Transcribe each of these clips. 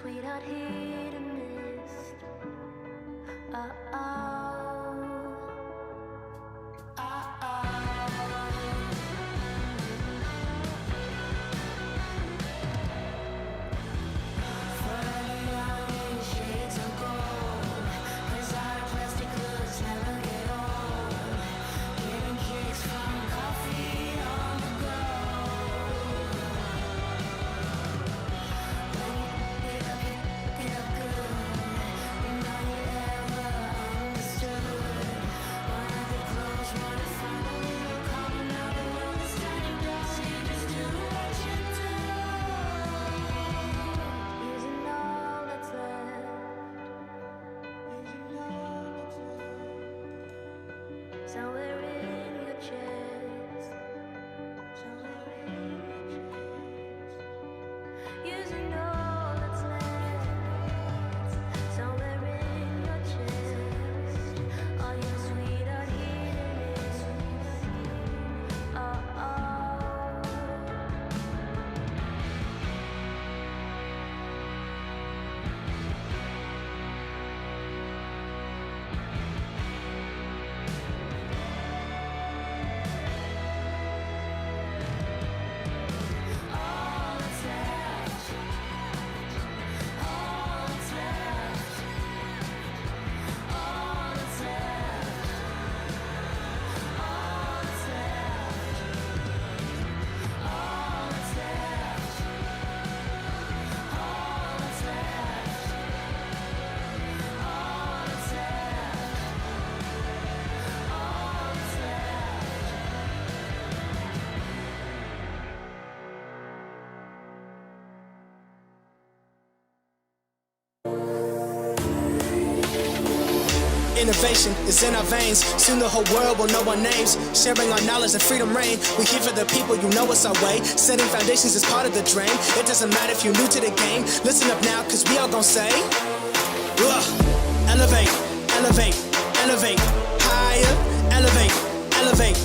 sweetheart hit and missed. Somewhere in your chest, somewhere in your chest, using all that's left. Somewhere in your chest, all your sweetheart hidden is. Innovation is in our veins. Soon the whole world will know our names. Sharing our knowledge and freedom reign. We here for the people, you know it's our way. Setting foundations is part of the dream. It doesn't matter if you're new to the game. Listen up now, cause we all gon' say, elevate, elevate, elevate, higher, elevate, elevate,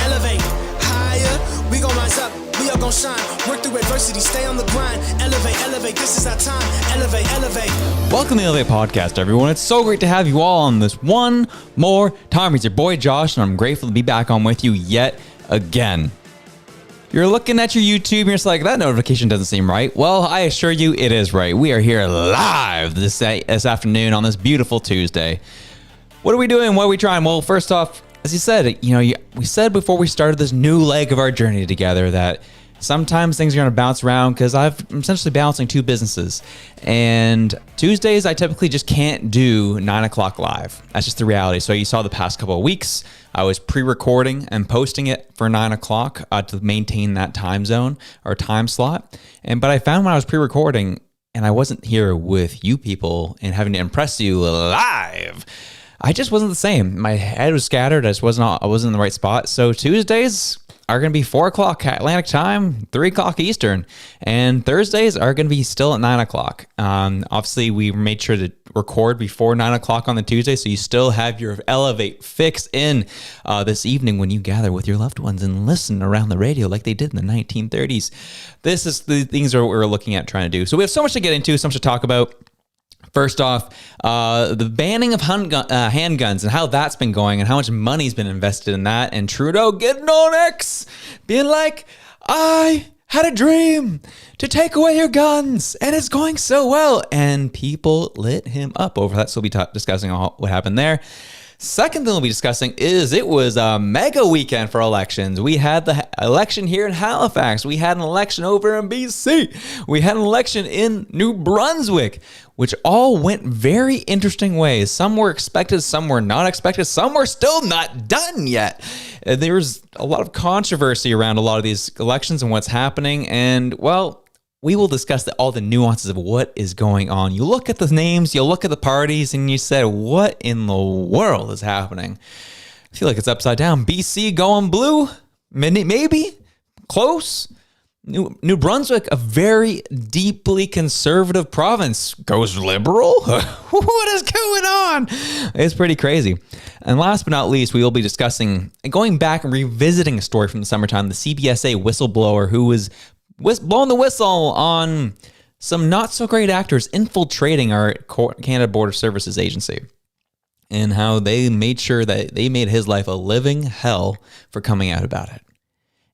elevate, higher. We gon' rise up, we all gon' shine. Work through adversity, stay on the grind. Elevate, elevate, this is our time. Elevate, elevate. Welcome to the Elevate Podcast, everyone. It's so great to have you all on this one more time. It's your boy Josh, and I'm grateful to be back on with you yet again. You're looking at your YouTube, and you're just like, that notification doesn't seem right. Well, I assure you, it is right. We are here live this afternoon on this beautiful Tuesday. What are we doing? What are we trying? Well, first off, as you said, we said before we started this new leg of our journey together that sometimes things are going to bounce around because I'm essentially balancing two businesses. And Tuesdays, I typically just can't do 9 o'clock live. That's just the reality. So you saw the past couple of weeks, I was pre-recording and posting it for 9 o'clock to maintain that time zone or time slot. But I found when I was pre-recording and I wasn't here with you people and having to impress you live, I just wasn't the same. My head was scattered. I wasn't in the right spot. So Tuesdays are going to be 4 o'clock Atlantic time, 3 o'clock Eastern, and Thursdays are going to be still at 9 o'clock. Obviously, we made sure to record before 9 o'clock on the Tuesday, so you still have your Elevate fix in this evening when you gather with your loved ones and listen around the radio like they did in the 1930s. This is the things that we're looking at trying to do. So we have so much to get into, so much to talk about. First off, the banning of handguns and how that's been going and how much money's been invested in that. And Trudeau getting on X, being like, I had a dream to take away your guns and it's going so well. And people lit him up over that. So we'll be discussing what happened there. Second thing we'll be discussing is it was a mega weekend for elections. We had the election here in Halifax. We had an election over in BC. We had an election in New Brunswick, which all went very interesting ways. Some were expected, some were not expected, some were still not done yet. There's a lot of controversy around a lot of these elections and what's happening. And, well, we will discuss all the nuances of what is going on. You look at the names, you look at the parties, and you say, what in the world is happening? I feel like it's upside down. BC going blue? Maybe? Close? New Brunswick, a very deeply conservative province, goes liberal? What is going on? It's pretty crazy. And last but not least, we will be discussing and going back and revisiting a story from the summertime, the CBSA whistleblower who was blowing the whistle on some not so great actors infiltrating our Canada Border Services Agency, and how they made sure that they made his life a living hell for coming out about it.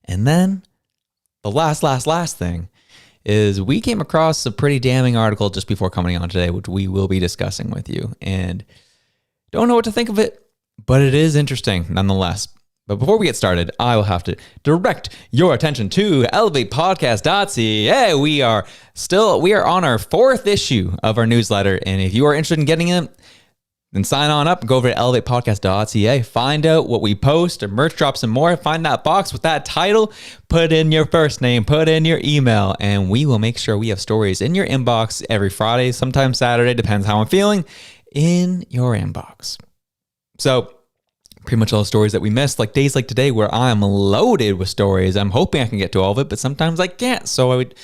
And then the last thing is we came across a pretty damning article just before coming on today, which we will be discussing with you. And don't know what to think of it, but it is interesting nonetheless. But before we get started, I will have to direct your attention to elevatepodcast.ca. We are on our 4th issue of our newsletter. And if you are interested in getting it, then sign on up and go over to elevatepodcast.ca. Find out what we post, or merch drops and more. Find that box with that title. Put in your first name, put in your email, and we will make sure we have stories in your inbox every Friday, sometimes Saturday, depends how I'm feeling, in your inbox. So pretty much all the stories that we missed, like days like today where I'm loaded with stories. I'm hoping I can get to all of it, but sometimes I can't. So it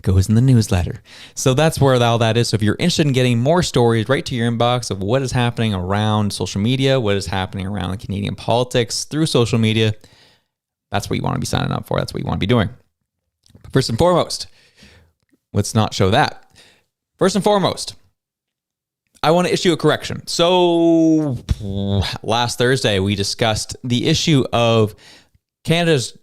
goes in the newsletter. So that's where all that is. So if you're interested in getting more stories right to your inbox of what is happening around social media, what is happening around Canadian politics through social media, that's what you want to be signing up for. That's what you want to be doing. But first and foremost, let's not show that. First and foremost, I want to issue a correction. So last Thursday, we discussed the issue of Canada's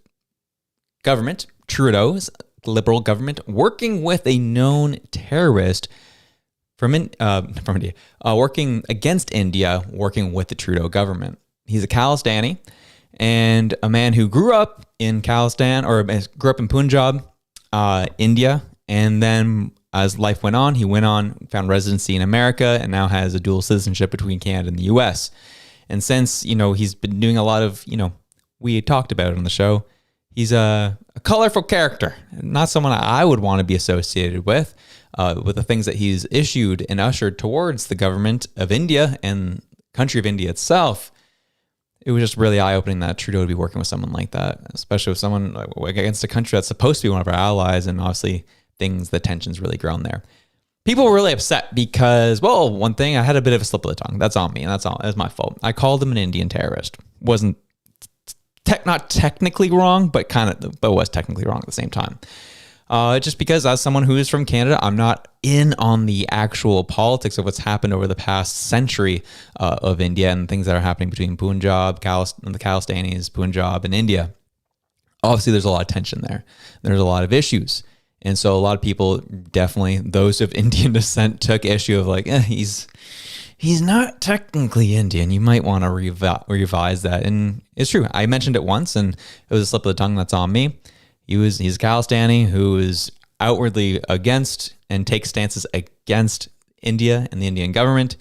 government, Trudeau's Liberal government, working with a known terrorist from India, working against India, working with the Trudeau government. He's a Khalistani and a man who grew up in Khalistan, or grew up in Punjab, India, and then as life went on, found residency in America, and now has a dual citizenship between Canada and the U.S. And since, he's been doing a lot of, we talked about it on the show, he's a colorful character, not someone I would want to be associated with the things that he's issued and ushered towards the government of India and country of India itself. It was just really eye-opening that Trudeau would be working with someone like that, especially with someone against a country that's supposed to be one of our allies, and obviously the tension's really grown there. People were really upset because, well, one thing, I had a bit of a slip of the tongue. That's on me, and that's my fault. I called him an Indian terrorist. Wasn't not technically wrong, but was technically wrong at the same time. Just because as someone who is from Canada, I'm not in on the actual politics of what's happened over the past century of India and things that are happening between Punjab, the Khalistanis, Punjab, and India. Obviously, there's a lot of tension there. There's a lot of issues. And so a lot of people, definitely those of Indian descent, took issue of he's not technically Indian. You might want to revise that. And it's true. I mentioned it once, and it was a slip of the tongue. That's on me. He's a Khalistani who is outwardly against and takes stances against India and the Indian government.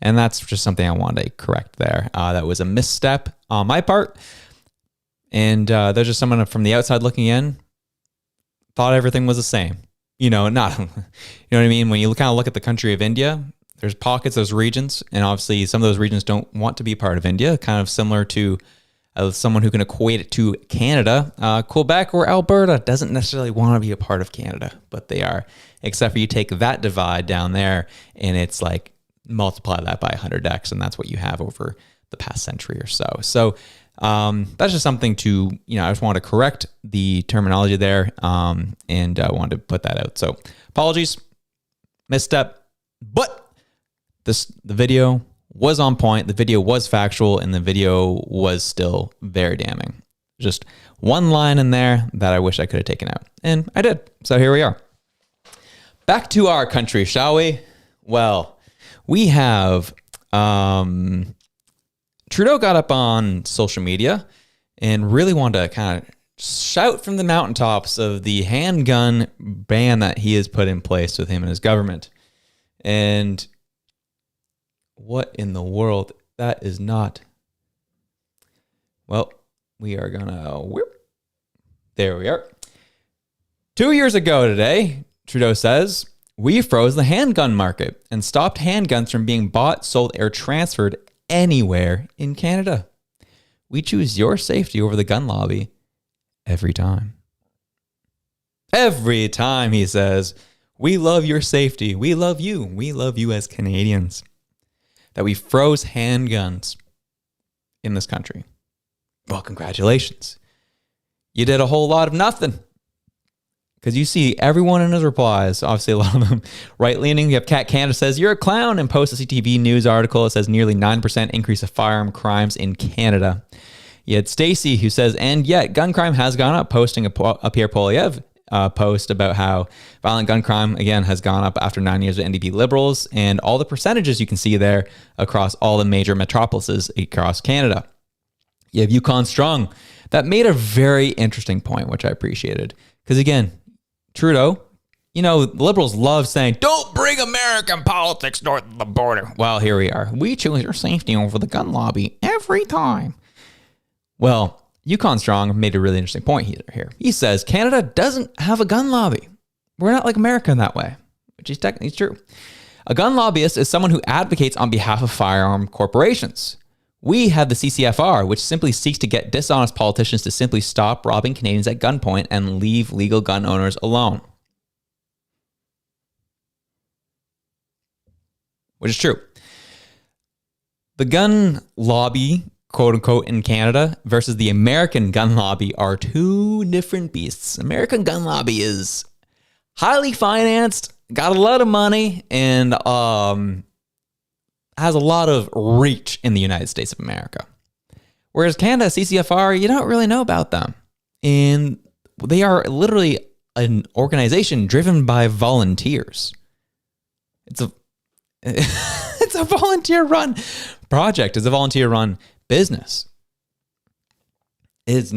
And that's just something I wanted to correct there. That was a misstep on my part. And there's just someone from the outside looking in, thought everything was the same. You know what I mean? When you kind of look at the country of India, there's pockets, those regions, and obviously some of those regions don't want to be part of India, kind of similar to someone who can equate it to Canada. Quebec or Alberta doesn't necessarily want to be a part of Canada, but they are, except for you take that divide down there and it's like multiply that by 100x, and that's what you have over the past century or so. So that's just something to, I just wanted to correct the terminology there, and I wanted to put that out. So apologies, misstep, but the video was on point, the video was factual, and the video was still very damning. Just one line in there that I wish I could have taken out, and I did. So here we are. Back to our country, shall we? Well, we have Trudeau got up on social media and really wanted to kind of shout from the mountaintops of the handgun ban that he has put in place with him and his government. And what in the world? That is not. Well, we are going to. There we are. 2 years ago today, Trudeau says, we froze the handgun market and stopped handguns from being bought, sold, or transferred anywhere in Canada. We choose your safety over the gun lobby every time. Every time, he says, we love your safety. We love you. We love you as Canadians. That we froze handguns in this country. Well, congratulations. You did a whole lot of nothing. Because you see everyone in his replies, obviously a lot of them right-leaning. You have Cat Canada says, you're a clown, and posts a CTV news article. It says nearly 9% increase of firearm crimes in Canada. You had Stacy who says, and yet gun crime has gone up, posting a Pierre Poilievre post about how violent gun crime, again, has gone up after 9 years of NDP Liberals, and all the percentages you can see there across all the major metropolises across Canada. You have Yukon Strong. That made a very interesting point, which I appreciated. Because again, Trudeau, Liberals love saying, don't bring American politics north of the border. Well, here we are. We choose your safety over the gun lobby every time. Well, Yukon Strong made a really interesting point here. He says, Canada doesn't have a gun lobby. We're not like America in that way, which is technically true. A gun lobbyist is someone who advocates on behalf of firearm corporations. We have the CCFR, which simply seeks to get dishonest politicians to simply stop robbing Canadians at gunpoint and leave legal gun owners alone. Which is true. The gun lobby, quote unquote, in Canada versus the American gun lobby are two different beasts. American gun lobby is highly financed, got a lot of money, and has a lot of reach in the United States of America. Whereas Canada, CCFR, you don't really know about them. And they are literally an organization driven by volunteers. It's a volunteer-run project. It's a volunteer-run business. It's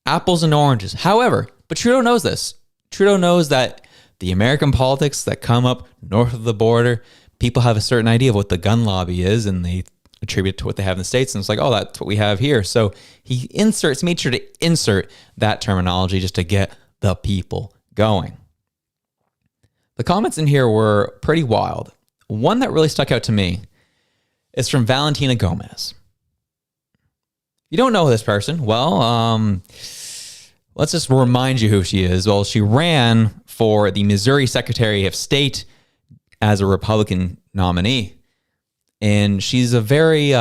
apples and oranges. However, but Trudeau knows this. Trudeau knows that the American politics that come up north of the border, people have a certain idea of what the gun lobby is, and they attribute it to what they have in the States. And it's like, oh, that's what we have here. So he made sure to insert that terminology just to get the people going. The comments in here were pretty wild. One that really stuck out to me is from Valentina Gomez. You don't know this person. Well, let's just remind you who she is. Well, she ran for the Missouri Secretary of State as a Republican nominee. And she's a very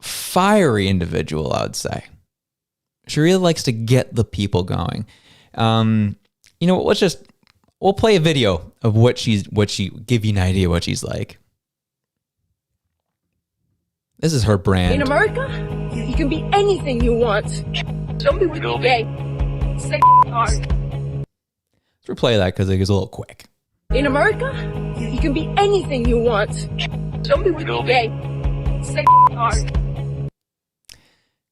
fiery individual, I would say. She really likes to get the people going. We'll play a video of what she give you an idea what she's like. This is her brand. In America, you can be anything you want. Some people be gay. Say hard. Let's replay that because it is a little quick. In America, you can be anything you want. Some people be gay. Say hard.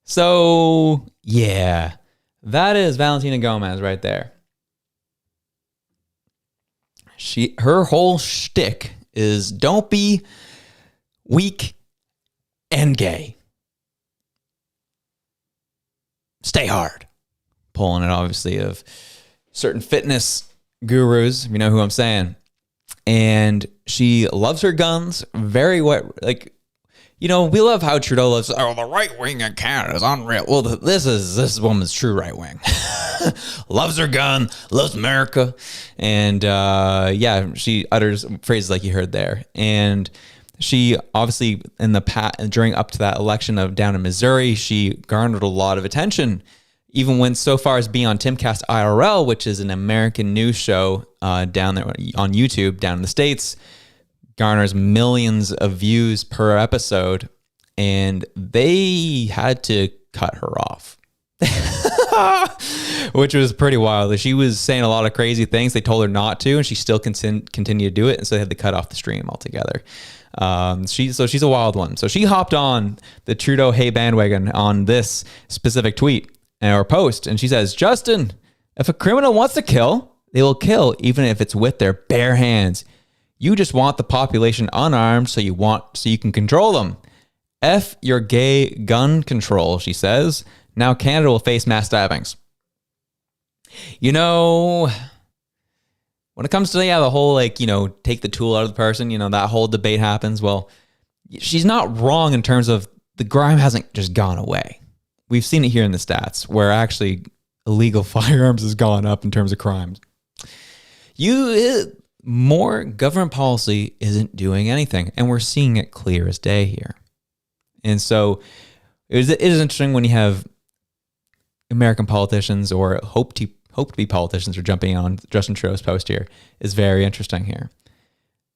So, yeah. That is Valentina Gomez right there. Her whole shtick is don't be weak and gay. Stay hard. Pulling it obviously of certain fitness gurus, you know who I'm saying. And she loves her guns. Very we love how Trudeau loves, the right wing in Canada is unreal. Well, this woman's true right wing. Loves her gun, loves America. And she utters phrases like you heard there. And she obviously during up to that election of down in Missouri, she garnered a lot of attention. Even went so far as being on Timcast IRL, which is an American news show down there on YouTube down in the States, garners millions of views per episode, and they had to cut her off, which was pretty wild. She was saying a lot of crazy things. They told her not to, and she still continued to do it, and so they had to cut off the stream altogether. She's a wild one. So she hopped on the Trudeau Hey bandwagon on this specific tweet or post, and she says, Justin, if a criminal wants to kill, they will kill even if it's with their bare hands. You just want the population unarmed so you can control them. F your gay gun control, she says. Now Canada will face mass stabbings. When it comes to the whole take the tool out of the person, that whole debate happens. Well, she's not wrong in terms of the crime hasn't just gone away. We've seen it here in the stats where actually illegal firearms has gone up in terms of crimes. More government policy isn't doing anything, and we're seeing it clear as day here. And so it is interesting when you have American politicians or hope to hope to be politicians are jumping on Justin Trudeau's post here is very interesting here.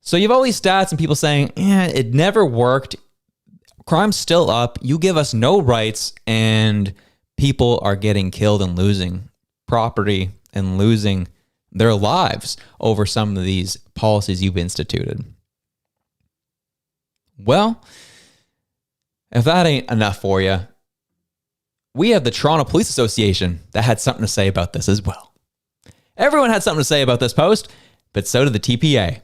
So you have all these stats and people saying, it never worked. Crime's still up. You give us no rights and people are getting killed and losing property and losing their lives over some of these policies you've instituted. Well, if that ain't enough for you, we have the Toronto Police Association that had something to say about this as well. Everyone had something to say about this post, but so did the TPA.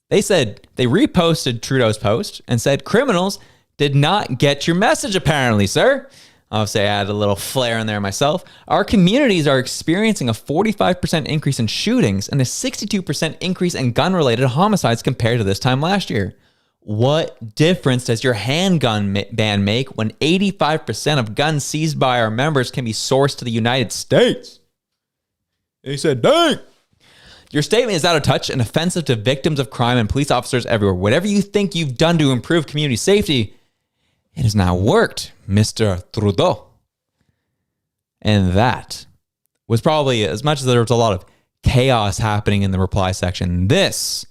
They said they reposted Trudeau's post and said criminals did not get your message apparently, sir. Obviously, I added a little flair in there myself. Our communities are experiencing a 45% increase in shootings and a 62% increase in gun-related homicides compared to this time last year. What difference does your handgun ban make when 85% of guns seized by our members can be sourced to the United States? He said, dang. Your statement is out of touch and offensive to victims of crime and police officers everywhere. Whatever you think you've done to improve community safety, it has not worked, Mr. Trudeau. And that was probably, as much as there was a lot of chaos happening in the reply section, this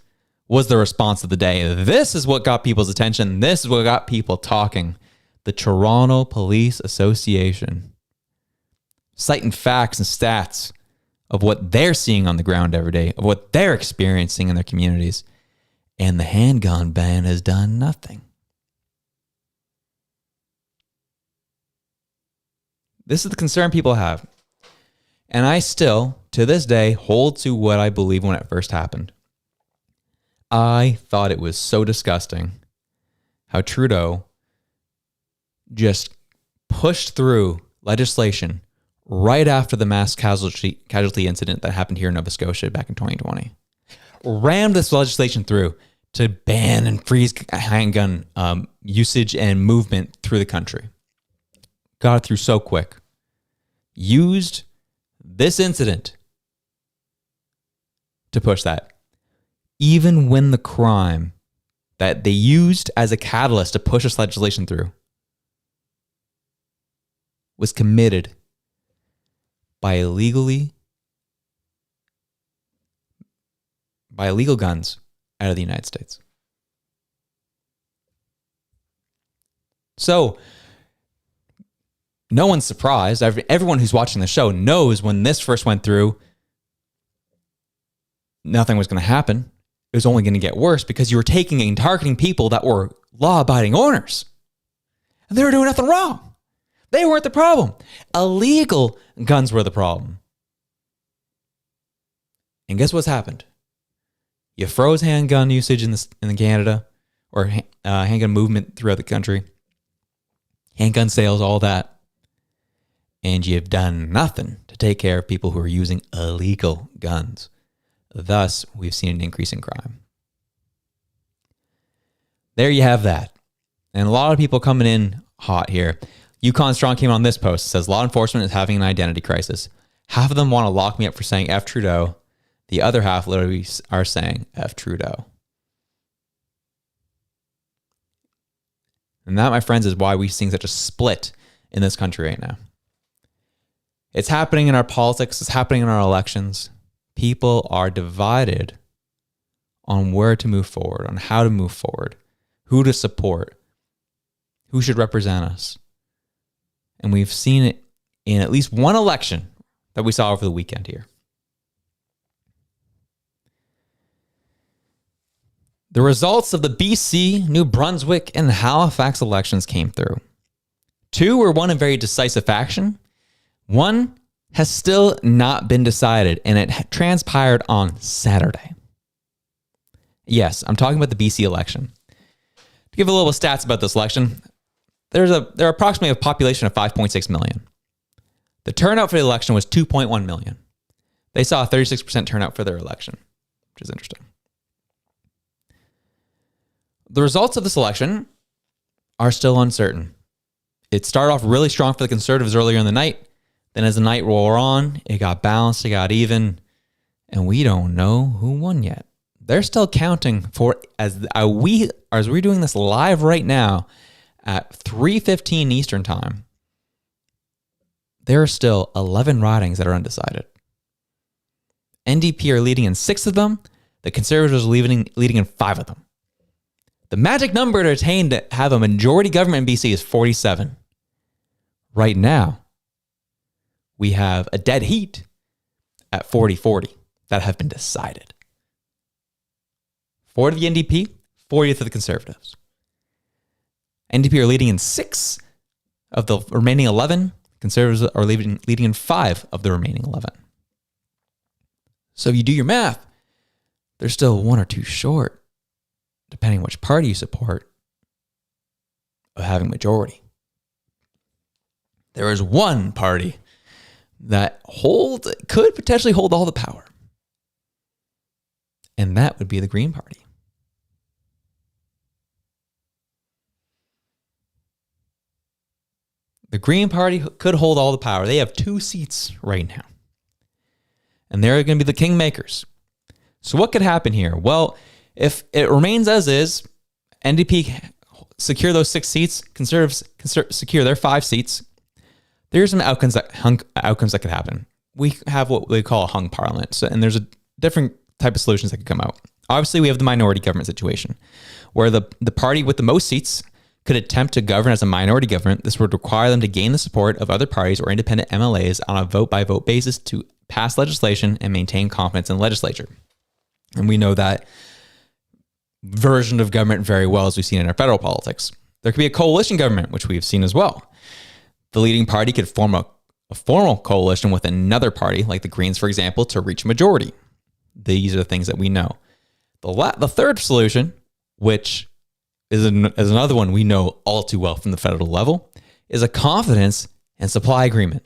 was the response of the day. This is what got people's attention. This is what got people talking. The Toronto Police Association, citing facts and stats of what they're seeing on the ground every day, of what they're experiencing in their communities. And the handgun ban has done nothing. This is the concern people have. And I still, to this day, hold to what I believed when it first happened. I thought it was so disgusting how Trudeau just pushed through legislation right after the mass casualty incident that happened here in Nova Scotia back in 2020. Rammed this legislation through to ban and freeze handgun usage and movement through the country. Got it through so quick. Used this incident to push that. Even when the crime that they used as a catalyst to push this legislation through was committed by illegal guns out of the United States. So, no one's surprised. Everyone who's watching the show knows when this first went through, nothing was going to happen. It was only going to get worse because you were taking and targeting people that were law-abiding owners. And they were doing nothing wrong. They weren't the problem. Illegal guns were the problem. And guess what's happened? You froze handgun usage in Canada, or handgun movement throughout the country. Handgun sales, all that. And you've done nothing to take care of people who are using illegal guns. Thus, we've seen an increase in crime. There you have that. And a lot of people coming in hot here. Yukon Strong came on this post. It says, law enforcement is having an identity crisis. Half of them want to lock me up for saying F Trudeau. The other half literally are saying F Trudeau. And that, my friends, is why we're seeing such a split in this country right now. It's happening in our politics. It's happening in our elections. People are divided on where to move forward, on how to move forward, who to support, who should represent us. And we've seen it in at least one election that we saw over the weekend here. The results of the BC, New Brunswick, and Halifax elections came through. Two were won in very decisive fashion. One has still not been decided, and it transpired on Saturday. Yes, I'm talking about the BC election. To give a little stats about this election, there are approximately a population of 5.6 million. The turnout for the election was 2.1 million. They saw a 36% turnout for their election, which is interesting. The results of this election are still uncertain. It started off really strong for the Conservatives earlier in the night. Then as the night wore on, it got balanced, it got even, and we don't know who won yet. They're still counting for, as we're doing this live right now at 3:15 Eastern time, there are still 11 ridings that are undecided. NDP are leading in 6 of them. The Conservatives are leading in 5 of them. The magic number to attain to have a majority government in BC is 47. Right now, we have a dead heat at 40-40 that have been decided. 40 to the NDP, 40 to the Conservatives. NDP are leading in 6 of the remaining 11. Conservatives are leading in 5 of the remaining 11. So if you do your math, they're still 1 or 2 short, depending on which party you support, of having majority. There is one party that could potentially hold all the power, and that would be the Green Party. The Green Party could hold all the power. They have 2 seats right now, and they're going to be the kingmakers. So what could happen here? Well, if it remains as is, NDP secure those 6 seats, Conservatives secure their 5 seats, there's some outcomes that could happen. We have what we call a hung parliament. So, and there's a different type of solutions that could come out. Obviously, we have the minority government situation, where the party with the most seats could attempt to govern as a minority government. This would require them to gain the support of other parties or independent MLAs on a vote-by-vote basis to pass legislation and maintain confidence in the legislature. And we know that version of government very well, as we've seen in our federal politics. There could be a coalition government, which we've seen as well. The leading party could form a formal coalition with another party, like the Greens, for example, to reach a majority. These are the things that we know. The third solution, which is another one we know all too well from the federal level, is a confidence and supply agreement.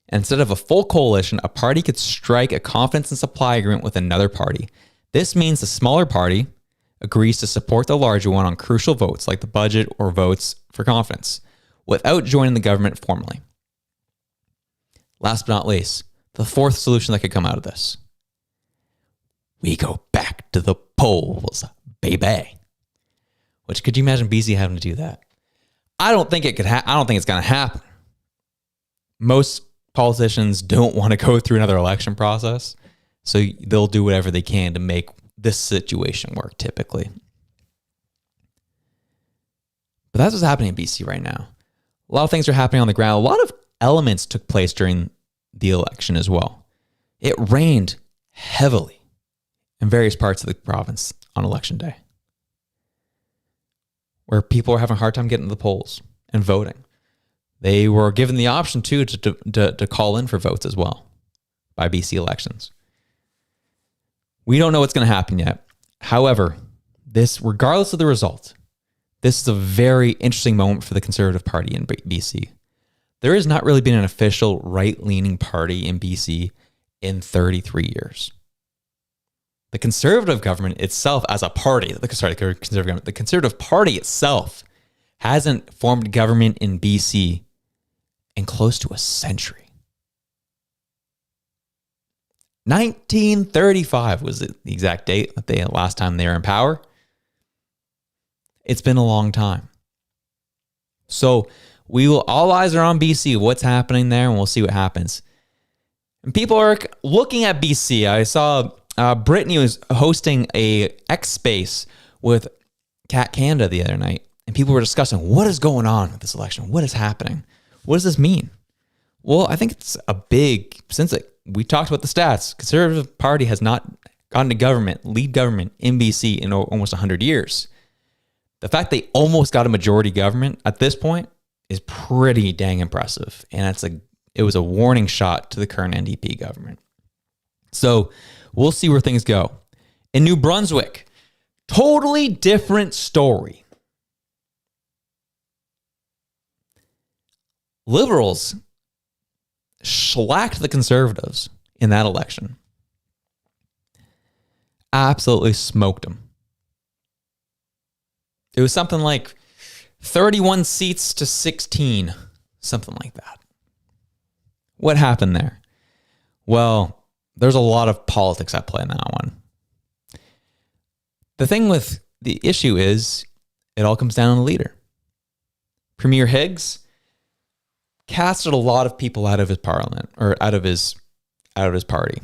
Instead of a full coalition, a party could strike a confidence and supply agreement with another party. This means the smaller party agrees to support the larger one on crucial votes like the budget or votes for confidence, without joining the government formally. Last but not least, the fourth solution that could come out of this. We go back to the polls, baby. Which, could you imagine BC having to do that? I don't think it could. I don't think it's going to happen. Most politicians don't want to go through another election process, so they'll do whatever they can to make this situation work. Typically, but that's what's happening in BC right now. A lot of things are happening on the ground. A lot of elements took place during the election as well. It rained heavily in various parts of the province on election day, where people were having a hard time getting to the polls and voting. They were given the option too to call in for votes as well by BC elections. We don't know what's going to happen yet. However, regardless of the result, this is a very interesting moment for the Conservative Party in BC. There has not really been an official right-leaning party in BC in 33 years. The Conservative government itself as a party, the Conservative Party itself hasn't formed government in BC in close to a century. 1935 was the exact date that last time they were in power. It's been a long time. So all eyes are on BC, what's happening there, and we'll see what happens. And people are looking at BC. I saw Brittany was hosting a X Space with Cat Canada the other night, and people were discussing what is going on with this election. What is happening? What does this mean? Well, I think it's we talked about the stats. Conservative Party has not gone to lead government in BC in almost 100 years. The fact they almost got a majority government at this point is pretty dang impressive. And it was a warning shot to the current NDP government. So we'll see where things go. In New Brunswick, totally different story. Liberals shellacked the Conservatives in that election. Absolutely smoked them. It was something like 31 seats to 16, something like that. What happened there? Well, there's a lot of politics at play in that one. The thing with the issue is it all comes down to the leader. Premier Higgs casted a lot of people out of his parliament or out of his party.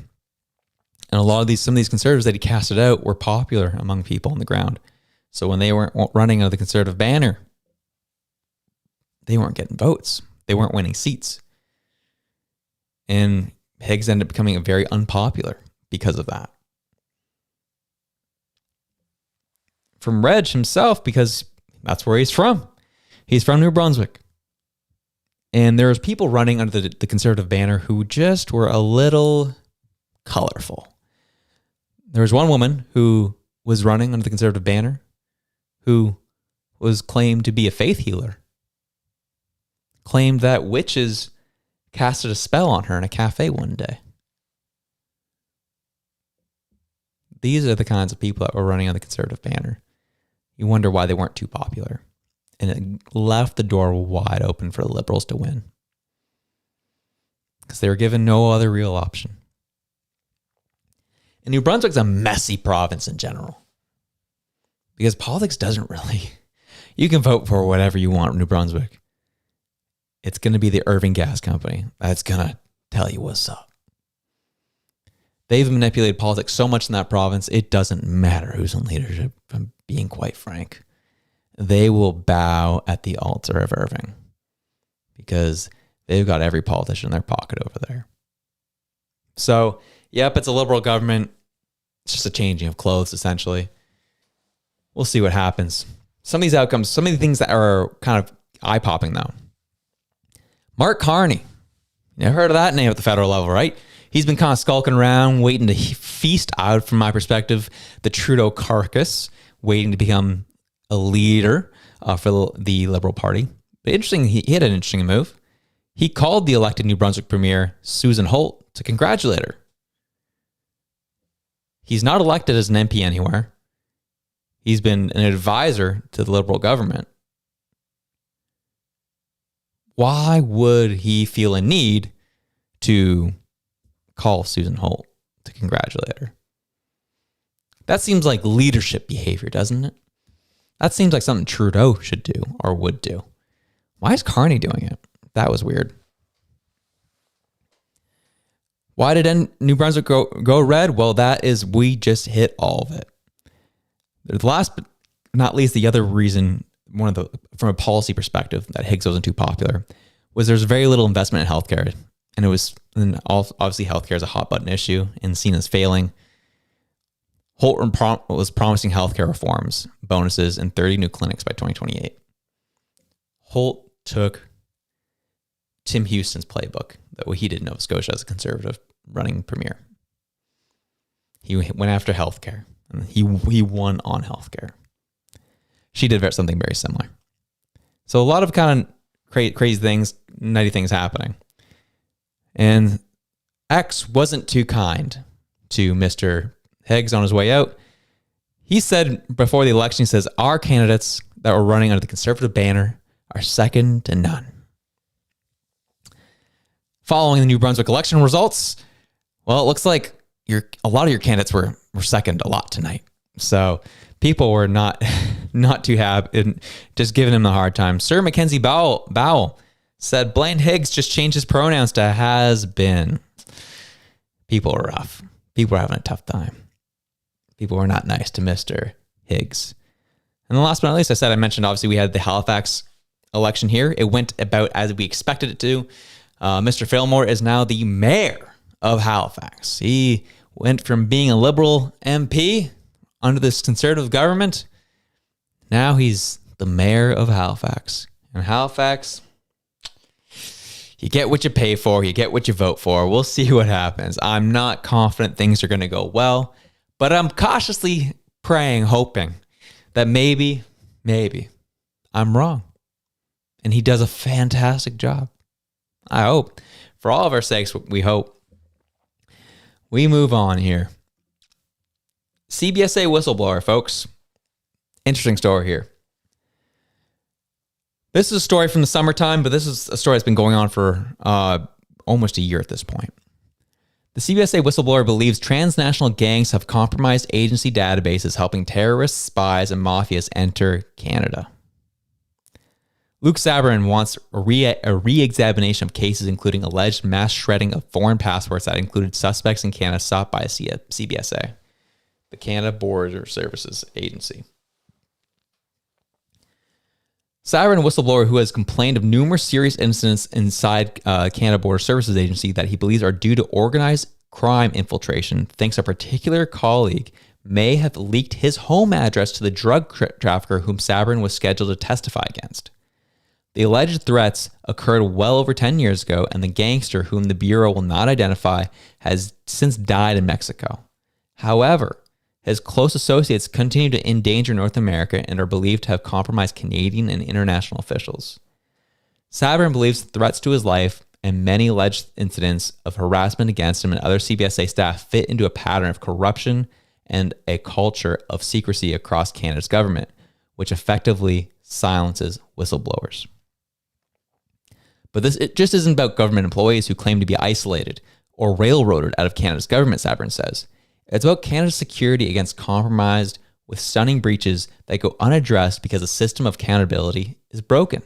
And some of these conservatives that he casted out were popular among people on the ground. So when they weren't running under the conservative banner, they weren't getting votes. They weren't winning seats. And Higgs ended up becoming very unpopular because of that. From Reg himself, because that's where he's from. He's from New Brunswick. And there was people running under the conservative banner who just were a little colorful. There was one woman who was running under the conservative banner who was claimed to be a faith healer. Claimed that witches casted a spell on her in a cafe one day. These are the kinds of people that were running on the conservative banner. You wonder why they weren't too popular. And it left the door wide open for the Liberals to win. Because they were given no other real option. And New Brunswick's a messy province in general. Because politics doesn't really... You can vote for whatever you want in New Brunswick. It's going to be the Irving Gas Company that's going to tell you what's up. They've manipulated politics so much in that province, it doesn't matter who's in leadership, if I'm being quite frank. They will bow at the altar of Irving because they've got every politician in their pocket over there. So, yep, it's a Liberal government. It's just a changing of clothes, essentially. We'll see what happens. Some of these outcomes, some of the things that are kind of eye-popping, though. Mark Carney. You never heard of that name at the federal level, right? He's been kind of skulking around, waiting to feast out, from my perspective, the Trudeau carcass, waiting to become a leader for the Liberal Party. But interesting, he had an interesting move. He called the elected New Brunswick Premier, Susan Holt, to congratulate her. He's not elected as an MP anywhere. He's been an advisor to the Liberal government. Why would he feel a need to call Susan Holt to congratulate her? That seems like leadership behavior, doesn't it? That seems like something Trudeau should do or would do. Why is Carney doing it? That was weird. Why did New Brunswick go red? Well, we just hit all of it. The last but not least, the other reason, from a policy perspective, that Higgs wasn't too popular was there's very little investment in healthcare. And obviously healthcare is a hot button issue and seen as failing. Holt was promising healthcare reforms, bonuses, and 30 new clinics by 2028. Holt took Tim Houston's playbook, that he did in Nova Scotia as a conservative running premier. He went after healthcare, and he won on healthcare. She did something very similar. So a lot of kind of crazy things, nutty things happening. And X wasn't too kind to Mr. Higgs on his way out. He said before the election, he says, our candidates that were running under the conservative banner are second to none. Following the New Brunswick election results, well, it looks like a lot of your candidates were second a lot tonight. So people were not too happy and just giving him a hard time. Sir Mackenzie Bowell said Blaine Higgs just changed his pronouns to has been. People are rough. People are having a tough time. People were not nice to Mr. Higgs. And the last but not least, I mentioned, obviously, we had the Halifax election here. It went about as we expected it to. Mr. Fillmore is now the mayor of Halifax. He went from being a Liberal MP under this conservative government. Now he's the mayor of Halifax. And Halifax, you get what you pay for. You get what you vote for. We'll see what happens. I'm not confident things are going to go well, but I'm cautiously praying, hoping that maybe I'm wrong. And he does a fantastic job. I hope. For all of our sakes, we hope. We move on here. CBSA whistleblower, folks. Interesting story here. This is a story from the summertime, but this is a story that's been going on for almost a year at this point. The CBSA whistleblower believes transnational gangs have compromised agency databases, helping terrorists, spies, and mafias enter Canada. Luc Sabourin wants a re-examination of cases including alleged mass shredding of foreign passports that included suspects in Canada stopped by a CBSA, the Canada Border Services Agency. Sabourin, a whistleblower who has complained of numerous serious incidents inside Canada Border Services Agency that he believes are due to organized crime infiltration, thinks a particular colleague may have leaked his home address to the drug trafficker whom Sabourin was scheduled to testify against. The alleged threats occurred well over 10 years ago, and the gangster, whom the Bureau will not identify, has since died in Mexico. However, his close associates continue to endanger North America and are believed to have compromised Canadian and international officials. Sabourin believes threats to his life and many alleged incidents of harassment against him and other CBSA staff fit into a pattern of corruption and a culture of secrecy across Canada's government, which effectively silences whistleblowers. But it just isn't about government employees who claim to be isolated or railroaded out of Canada's government, Sabourin says. It's about Canada's security against compromised with stunning breaches that go unaddressed because the system of accountability is broken.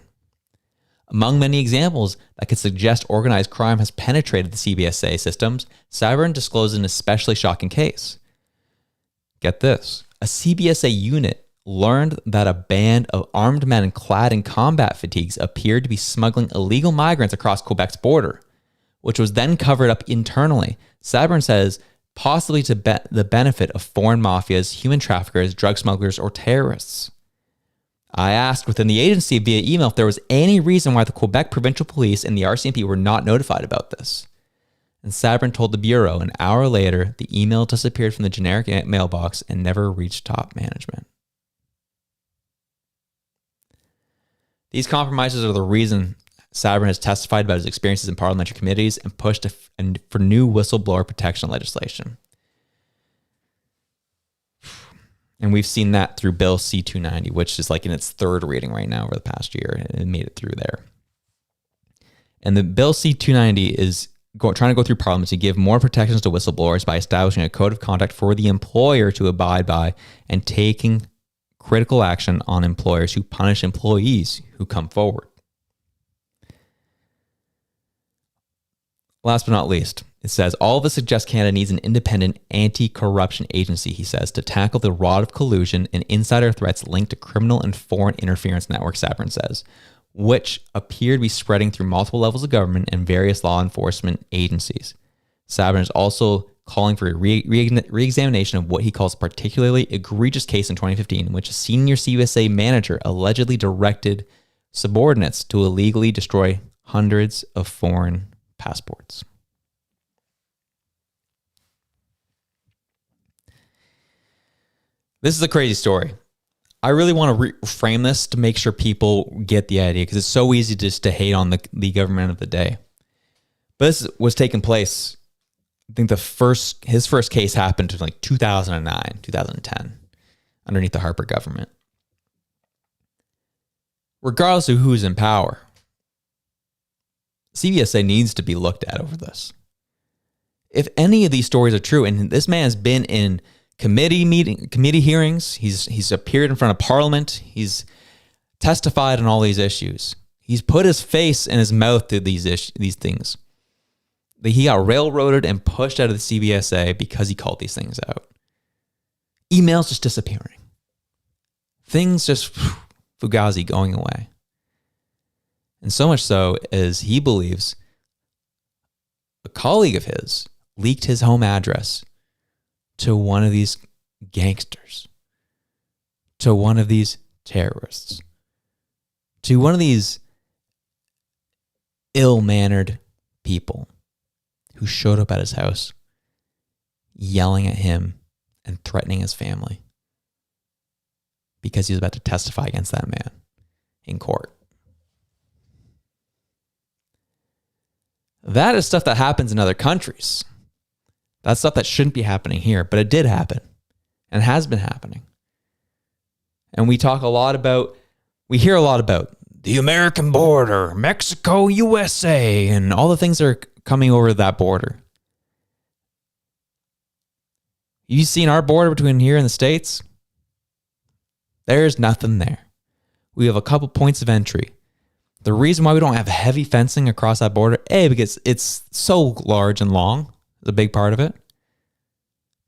Among many examples that could suggest organized crime has penetrated the CBSA systems, Sabourin disclosed an especially shocking case. Get this. A CBSA unit learned that a band of armed men clad in combat fatigues appeared to be smuggling illegal migrants across Quebec's border, which was then covered up internally. Sabourin says possibly to the benefit of foreign mafias, human traffickers, drug smugglers, or terrorists. I asked within the agency via email if there was any reason why the Quebec Provincial Police and the RCMP were not notified about this. And Sabourin told the Bureau an hour later the email disappeared from the generic mailbox and never reached top management. These compromises are the reason Sabourin has testified about his experiences in parliamentary committees and pushed for new whistleblower protection legislation. And we've seen that through Bill C-290, which is like in its third reading right now over the past year. It made it through there. And the Bill C-290 is trying to go through Parliament to give more protections to whistleblowers by establishing a code of conduct for the employer to abide by and taking critical action on employers who punish employees who come forward. Last but not least, it says, all of this suggests Canada needs an independent anti-corruption agency, he says, to tackle the rod of collusion and insider threats linked to criminal and foreign interference networks, Sabourin says, which appear to be spreading through multiple levels of government and various law enforcement agencies. Sabourin is also calling for a re-examination of what he calls a particularly egregious case in 2015 in which a senior CBSA manager allegedly directed subordinates to illegally destroy hundreds of foreign passports. This is a crazy story. I really want to reframe this to make sure people get the idea, because it's so easy just to hate on the government of the day. But this was taking place, I think his first case happened in like 2009, 2010, underneath the Harper government. Regardless of who's in power, CBSA needs to be looked at over this. If any of these stories are true, and this man has been in committee hearings, he's appeared in front of Parliament, he's testified on all these issues, he's put his face and his mouth to these things. He got railroaded and pushed out of the CBSA because he called these things out. Emails just disappearing. Things just fugazi going away. And so much so as he believes a colleague of his leaked his home address to one of these gangsters, to one of these terrorists, to one of these ill-mannered people who showed up at his house yelling at him and threatening his family because he was about to testify against that man in court. That is stuff that happens in other countries. That's stuff that shouldn't be happening here, but it did happen and has been happening. And we hear a lot about the American border, Mexico, USA, and all the things that are coming over that border. You've seen our border between here and the States? There's nothing there. We have a couple points of entry. The reason why we don't have heavy fencing across that border, A, because it's so large and long, is a big part of it.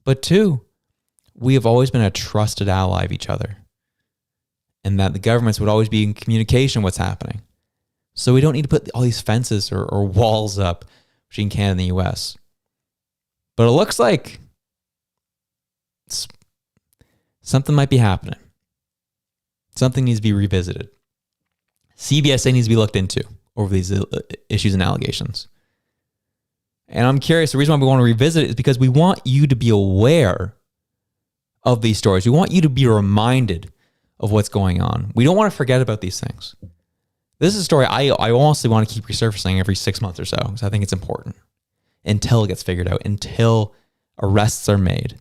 But two, we have always been a trusted ally of each other. And that the governments would always be in communication what's happening. So we don't need to put all these fences or walls up between Canada and the US. But it looks like something might be happening. Something needs to be revisited. CBSA needs to be looked into over these issues and allegations. And I'm curious, the reason why we want to revisit it is because we want you to be aware of these stories. We want you to be reminded of what's going on. We don't want to forget about these things. This is a story I honestly want to keep resurfacing every 6 months or so, because I think it's important until it gets figured out, until arrests are made,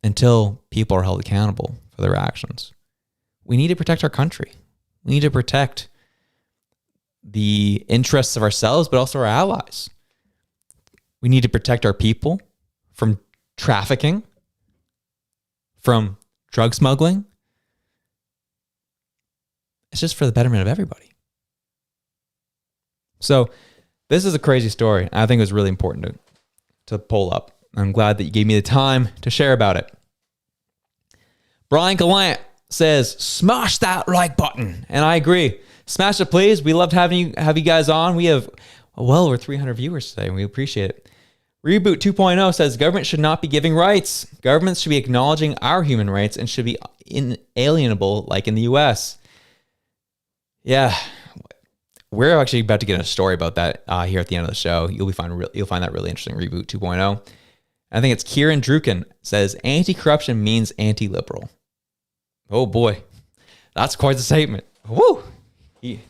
until people are held accountable for their actions. We need to protect our country. We need to protect the interests of ourselves, but also our allies. We need to protect our people from trafficking, from drug smuggling. It's just for the betterment of everybody. So this is a crazy story. I think it was really important to pull up. I'm glad that you gave me the time to share about it. Brian Gallant says, smash that like button. And I agree. Smash it, please. We loved having you guys on. We have well over 300 viewers today, and we appreciate it. Reboot 2.0 says, government should not be giving rights. Governments should be acknowledging our human rights and should be inalienable like in the US. Yeah. We're actually about to get a story about that here at the end of the show. You'll find that really interesting. Reboot 2.0. I think it's Kieran Drukin says, anti-corruption means anti-liberal. Oh boy, that's quite the statement. Woo! He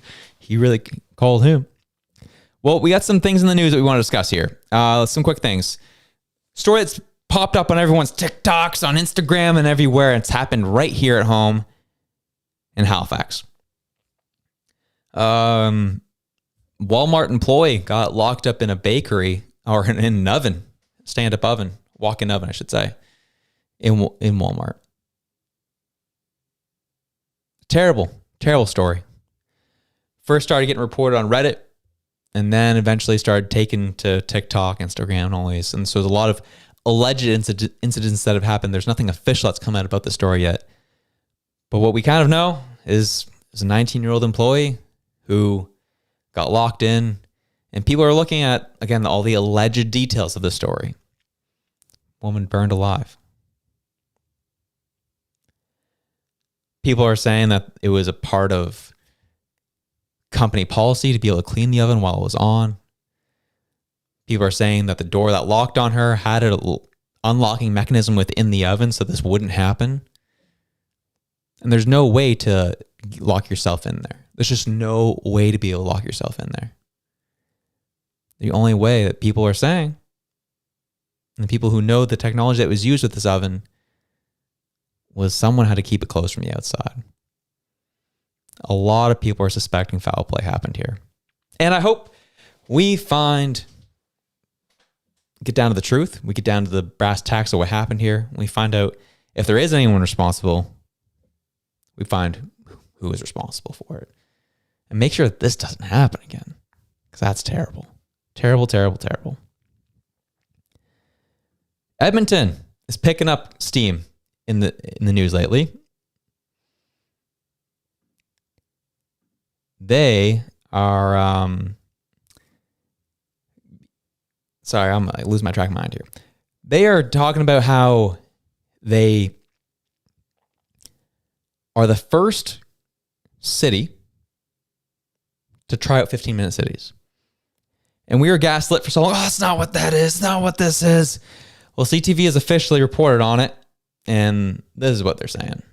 really called him. Well, we got some things in the news that we want to discuss here. Some quick things. Story that's popped up on everyone's TikToks, on Instagram, and everywhere. It's happened right here at home in Halifax. Walmart employee got locked up in a bakery, or in an oven, stand-up oven, walk-in oven, I should say, in Walmart. Terrible story. First started getting reported on Reddit, and then eventually started taken to TikTok, Instagram, and all these. And so there's a lot of alleged incidents that have happened. There's nothing official that's come out about the story yet. But what we kind of know is a 19-year-old employee who got locked in, and people are looking at, again, all the alleged details of the story. Woman burned alive. People are saying that it was a part of company policy to be able to clean the oven while it was on. People are saying that the door that locked on her had an unlocking mechanism within the oven so this wouldn't happen. And there's no way to lock yourself in there. There's just no way to be able to lock yourself in there. The only way that people are saying, and the people who know the technology that was used with this oven, was someone had to keep it closed from the outside. A lot of people are suspecting foul play happened here. And I hope we get down to the truth. We get down to the brass tacks of what happened here. We find out if there is anyone responsible. We find who is responsible for it. And make sure that this doesn't happen again. Because that's terrible. Terrible. Edmonton is picking up steam in the news lately. They are sorry, I'm losing my track of mind here. They are talking about how they are the first city to try out 15-minute cities. And we were gaslit for so long. Oh, that's not what that is. Not what this is. Well, CTV has officially reported on it, and this is what they're saying.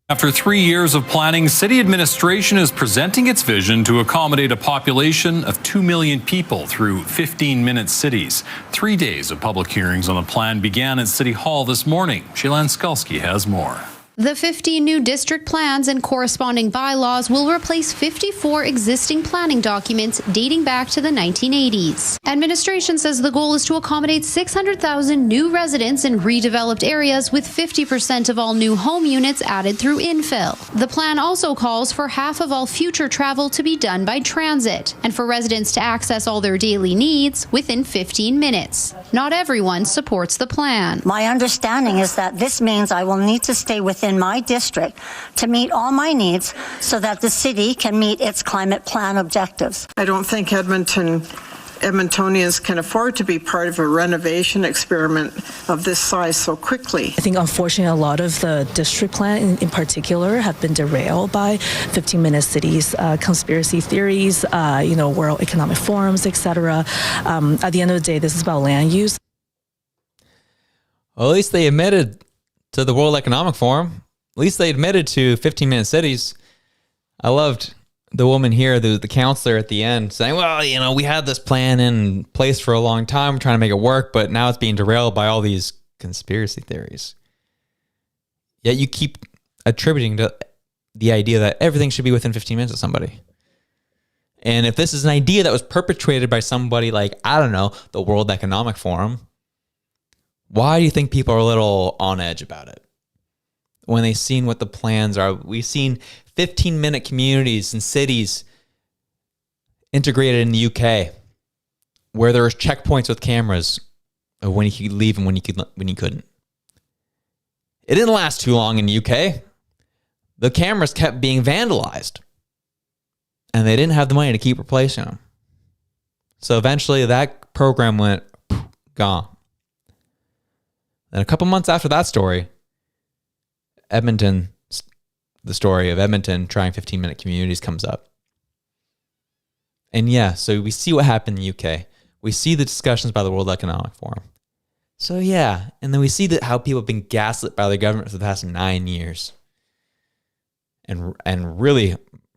After 3 years of planning, city administration is presenting its vision to accommodate a population of 2 million people through 15-minute cities. 3 days of public hearings on the plan began at City Hall this morning. Shailen Skulski has more. The 50 new district plans and corresponding bylaws will replace 54 existing planning documents dating back to the 1980s. Administration says the goal is to accommodate 600,000 new residents in redeveloped areas, with 50% of all new home units added through infill. The plan also calls for half of all future travel to be done by transit, and for residents to access all their daily needs within 15 minutes. Not everyone supports the plan. My understanding is that this means I will need to stay within my district to meet all my needs so that the city can meet its climate plan objectives. I don't think Edmontonians can afford to be part of a renovation experiment of this size so quickly. I think unfortunately a lot of the district plan in particular have been derailed by 15-minute cities, conspiracy theories, World Economic Forums, etc. At the end of the day, this is about land use. Well, at least they admitted to the World Economic Forum. At least they admitted to 15-minute cities. I loved the woman here, the counselor at the end, saying, well, we had this plan in place for a long time. We're trying to make it work, but now it's being derailed by all these conspiracy theories. Yet you keep attributing to the idea that everything should be within 15 minutes of somebody. And if this is an idea that was perpetrated by somebody like, I don't know, the World Economic Forum, why do you think people are a little on edge about it? When they've seen what the plans are, we've seen 15-minute communities and cities integrated in the UK, where there was checkpoints with cameras of when you could leave and when you couldn't. It didn't last too long in the UK. The cameras kept being vandalized, and they didn't have the money to keep replacing them. So eventually that program went gone. And a couple months after that story, the story of Edmonton trying 15-minute communities comes up. And yeah, so we see what happened in the UK. We see the discussions by the World Economic Forum. So yeah, and then we see that how people have been gaslit by the government for the past 9 years. And really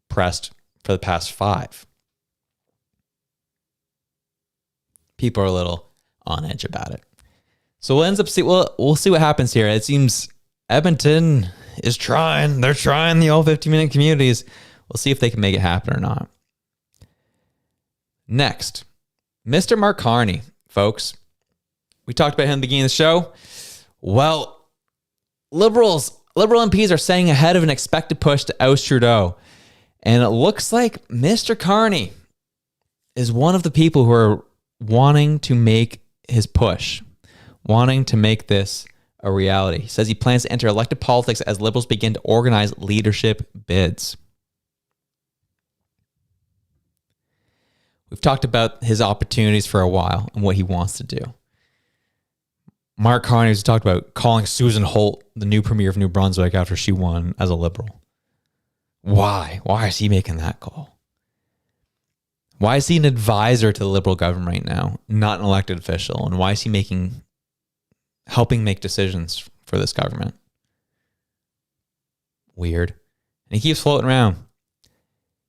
pressed for the past 5. People are a little on edge about it. So we'll see what happens here. It seems Edmonton is trying. They're trying the old 15-minute communities. We'll see if they can make it happen or not. Next, Mr. Mark Carney, folks. We talked about him at the beginning of the show. Well, Liberal MPs are staying ahead of an expected push to oust Trudeau. And it looks like Mr. Carney is one of the people who are wanting to make his push, wanting to make this a reality. He says he plans to enter elected politics as Liberals begin to organize leadership bids. We've talked about his opportunities for a while and what he wants to do. Mark Carney has talked about calling Susan Holt the new Premier of New Brunswick after she won as a Liberal. Why? Why is he making that call? Why is he an advisor to the Liberal government right now, not an elected official? And why is he helping make decisions for this government? Weird. And he keeps floating around.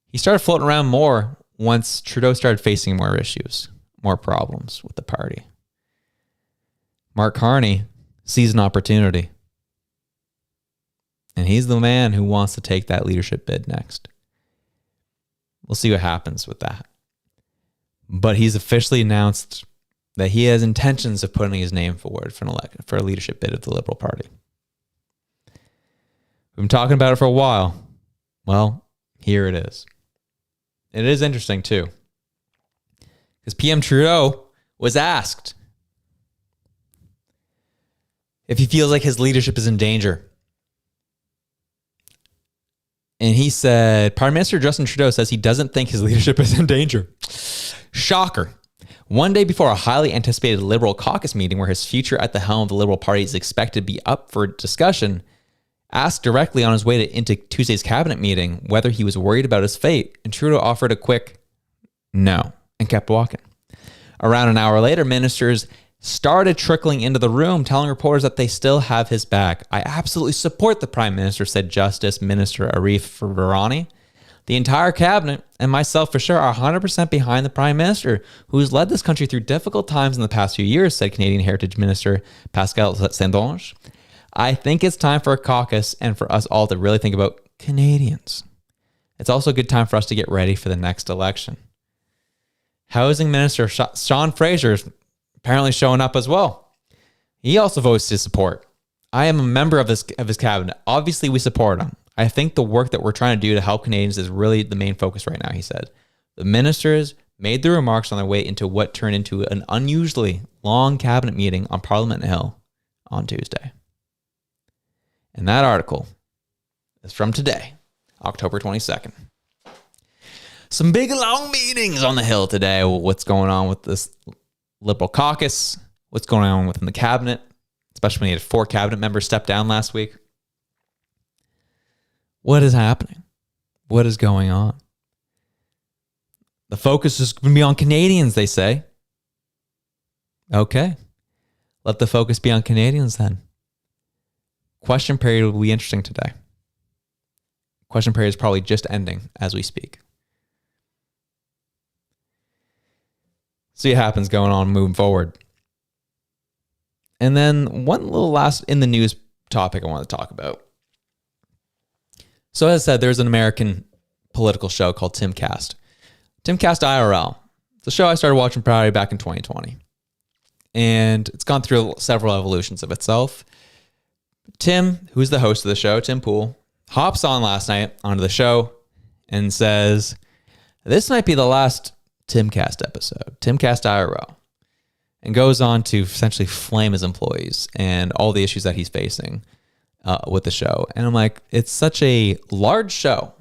He started floating around more once Trudeau started facing more issues, more problems with the party. Mark Carney sees an opportunity. And he's the man who wants to take that leadership bid next. We'll see what happens with that. But he's officially announced that he has intentions of putting his name forward for a leadership bid of the Liberal Party. We've been talking about it for a while. Well, here it is. It is interesting too, because PM Trudeau was asked if he feels like his leadership is in danger. And he said, Prime Minister Justin Trudeau says he doesn't think his leadership is in danger. Shocker. One day before a highly anticipated Liberal caucus meeting where his future at the helm of the Liberal Party is expected to be up for discussion, asked directly on his way into Tuesday's cabinet meeting whether he was worried about his fate, and Trudeau offered a quick no and kept walking. Around an hour later, ministers started trickling into the room, telling reporters that they still have his back. I absolutely support the Prime Minister, said Justice Minister Arif Virani. The entire cabinet, and myself for sure, are 100% behind the Prime Minister, who has led this country through difficult times in the past few years, said Canadian Heritage Minister Pascal Saint-Onge. I think it's time for a caucus and for us all to really think about Canadians. It's also a good time for us to get ready for the next election. Housing Minister Sean Fraser is apparently showing up as well. He also votes to support. I am a member of his cabinet. Obviously, we support him. I think the work that we're trying to do to help Canadians is really the main focus right now, he said. The ministers made the remarks on their way into what turned into an unusually long cabinet meeting on Parliament Hill on Tuesday. And that article is from today, October 22nd. Some big long meetings on the Hill today. What's going on with this Liberal caucus? What's going on within the cabinet? Especially when you had 4 cabinet members step down last week. What is happening? What is going on? The focus is going to be on Canadians, they say. Okay. Let the focus be on Canadians then. Question period will be interesting today. Question period is probably just ending as we speak. See what happens going on moving forward. And then one little last in the news topic I want to talk about. So as I said, there's an American political show called Timcast. Timcast IRL. It's a show I started watching probably back in 2020. And it's gone through several evolutions of itself. Tim, who's the host of the show, Tim Pool, hops on last night onto the show and says, this might be the last Timcast episode, Timcast IRL, and goes on to essentially flame his employees and all the issues that he's facing with the show. And I'm like, it's such a large show,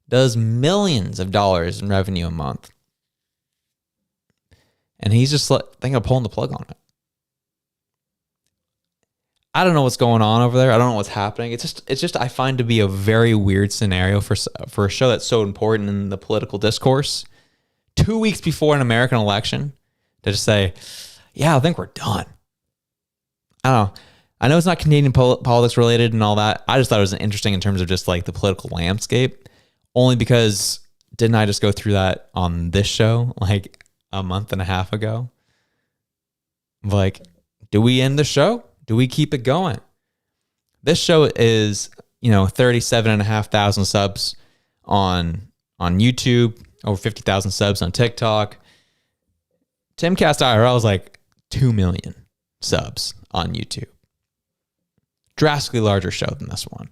does millions of dollars in revenue a month. And he's just thinking of pulling the plug on it. I don't know what's going on over there. I don't know what's happening. It's just I find to be a very weird scenario for a show that's so important in the political discourse. 2 weeks before an American election to just say, yeah, I think we're done. I don't know. I know it's not Canadian politics related and all that. I just thought it was interesting in terms of just like the political landscape, only because didn't I just go through that on this show like a month and a half ago? Like, do we end the show? Do we keep it going? This show is, 37,500 subs on YouTube, over 50,000 subs on TikTok. Timcast IRL is like 2 million subs on YouTube. Drastically larger show than this one.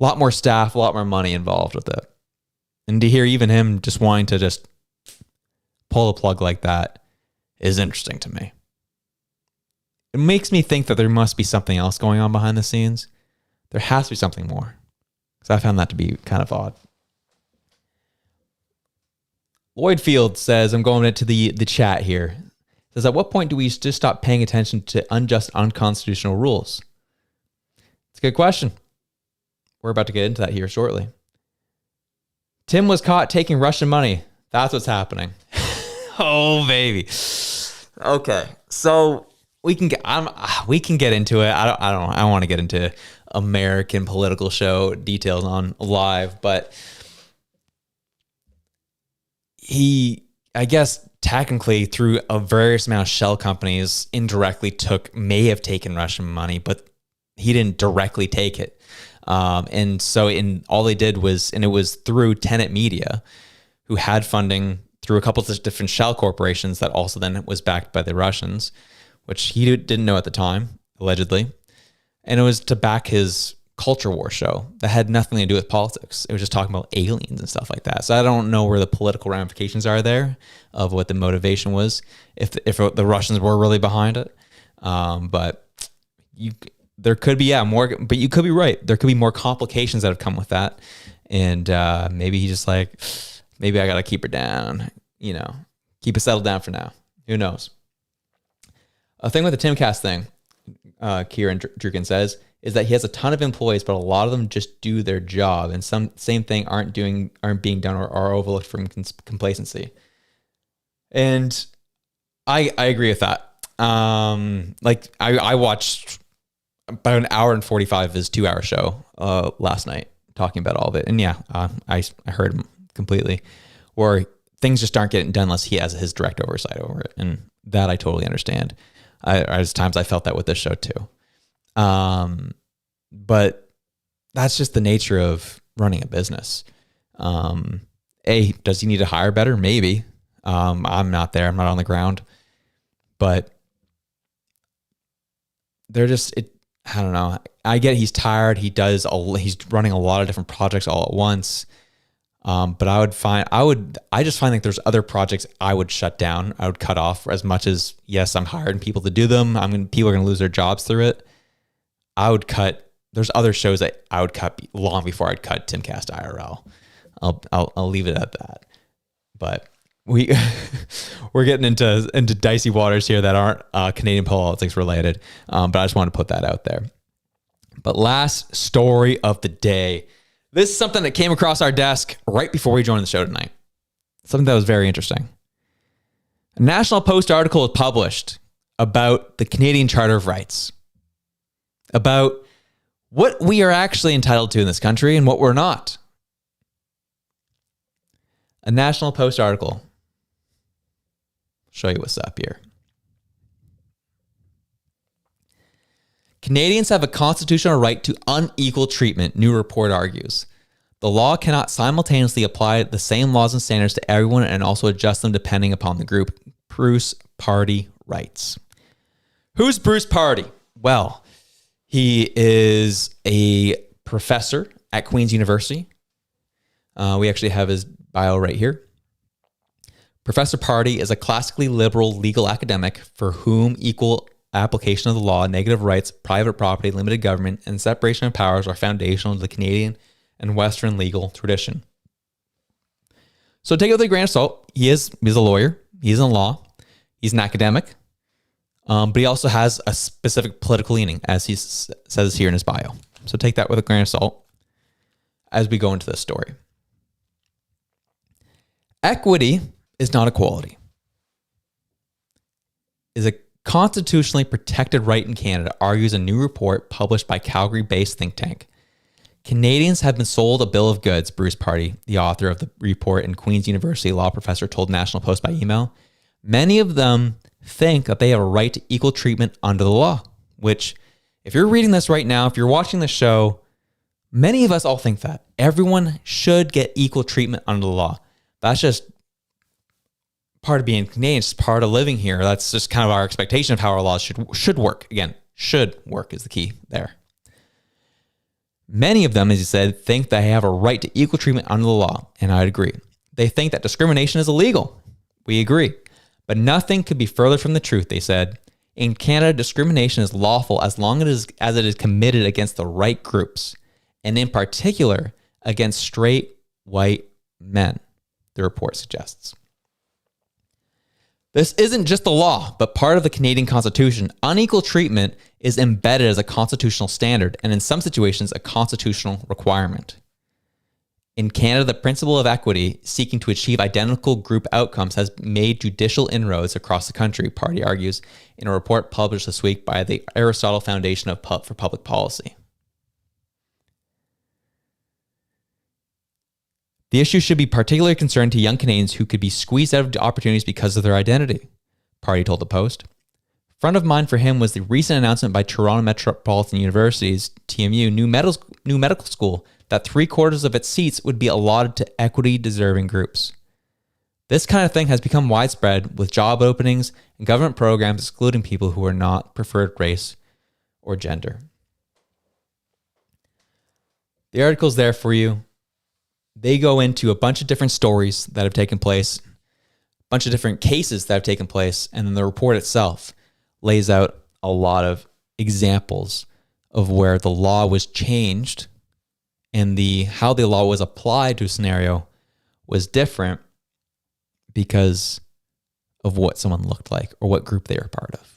A lot more staff, a lot more money involved with it. And to hear even him just wanting to just pull the plug like that is interesting to me. It makes me think that there must be something else going on behind the scenes. There has to be something more. Because I found that to be kind of odd. Lloyd Field says, I'm going into the chat here. Says, at what point do we just stop paying attention to unjust, unconstitutional rules? It's a good question. We're about to get into that here shortly. Tim was caught taking Russian money. That's what's happening. Oh, baby. Okay. So we can get into it. I don't want to get into American political show details on live, but he, I guess, technically through a various amount of shell companies indirectly may have taken Russian money, but he didn't directly take it. And so all they did was, and it was through Tenet Media, who had funding through a couple of different shell corporations that also then was backed by the Russians, which he didn't know at the time, allegedly. And it was to back his culture war show that had nothing to do with politics. It was just talking about aliens and stuff like that. So I don't know where the political ramifications are there of what the motivation was, if the Russians were really behind it. But there could be, more, but you could be right. There could be more complications that have come with that. And maybe he's just like, maybe I got to keep her down, keep it settled down for now. Who knows? A thing with the Timcast thing, Kieran Drukin says, is that he has a ton of employees, but a lot of them just do their job, and same thing aren't being done or are overlooked from complacency. And I agree with that. I watched about an hour and 45 of his 2-hour show last night talking about all of it, and I heard him completely, where things just aren't getting done unless he has his direct oversight over it, and that I totally understand. There's times I felt that with this show too. But that's just the nature of running a business. Does he need to hire better? Maybe. I'm not there. I'm not on the ground. But they're just, I don't know. I get he's tired. He's running a lot of different projects all at once. But I just find like there's other projects I would shut down. I would cut off as much as, yes, I'm hiring people to do them. People are going to lose their jobs through it. There's other shows that I would cut long before I'd cut Timcast IRL. I'll leave it at that. But we're getting into dicey waters here that aren't Canadian politics related. But I just want to put that out there. But last story of the day. This is something that came across our desk right before we joined the show tonight. Something that was very interesting. A National Post article was published about the Canadian Charter of Rights, about what we are actually entitled to in this country and what we're not. A National Post article. Show you what's up here. Canadians have a constitutional right to unequal treatment, new report argues. The law cannot simultaneously apply the same laws and standards to everyone and also adjust them depending upon the group. Bruce Pardy writes. Who's Bruce Pardy? Well, he is a professor at Queen's University. We actually have his bio right here. Professor Pardy is a classically liberal legal academic for whom equal application of the law, negative rights, private property, limited government, and separation of powers are foundational to the Canadian and Western legal tradition. So take it with a grain of salt. He's a lawyer. He's in law. He's an academic. But he also has a specific political leaning, as he says here in his bio. So take that with a grain of salt as we go into this story. Equity is not equality. Is a constitutionally protected right in Canada, argues a new report published by Calgary-based think tank. Canadians have been sold a bill of goods, Bruce Pardy, the author of the report and Queen's University law professor, told National Post by email. Many of them think that they have a right to equal treatment under the law, which, if you're reading this right now, if you're watching the show, many of us all think that. Everyone should get equal treatment under the law. That's just part of being Canadian. It's part of living here. That's just kind of our expectation of how our laws should work. Again, should work is the key there. Many of them, as you said, think they have a right to equal treatment under the law, and I'd agree. They think that discrimination is illegal. We agree. But nothing could be further from the truth, they said. In Canada, discrimination is lawful as long as it is committed against the right groups, and in particular, against straight white men, the report suggests. This isn't just the law, but part of the Canadian Constitution. Unequal treatment is embedded as a constitutional standard and in some situations a constitutional requirement. In Canada, the principle of equity, seeking to achieve identical group outcomes, has made judicial inroads across the country, Pardy argues in a report published this week by the Aristotle Foundation for Public Policy. The issue should be particularly concerned to young Canadians who could be squeezed out of opportunities because of their identity, Pardy told the Post. Front of mind for him was the recent announcement by Toronto Metropolitan University's TMU new medical school that 3/4 of its seats would be allotted to equity-deserving groups. This kind of thing has become widespread with job openings and government programs excluding people who are not preferred race or gender. The article's there for you. They go into a bunch of different stories that have taken place, a bunch of different cases that have taken place, and then the report itself lays out a lot of examples of where the law was changed and how the law was applied to a scenario was different because of what someone looked like or what group they were part of.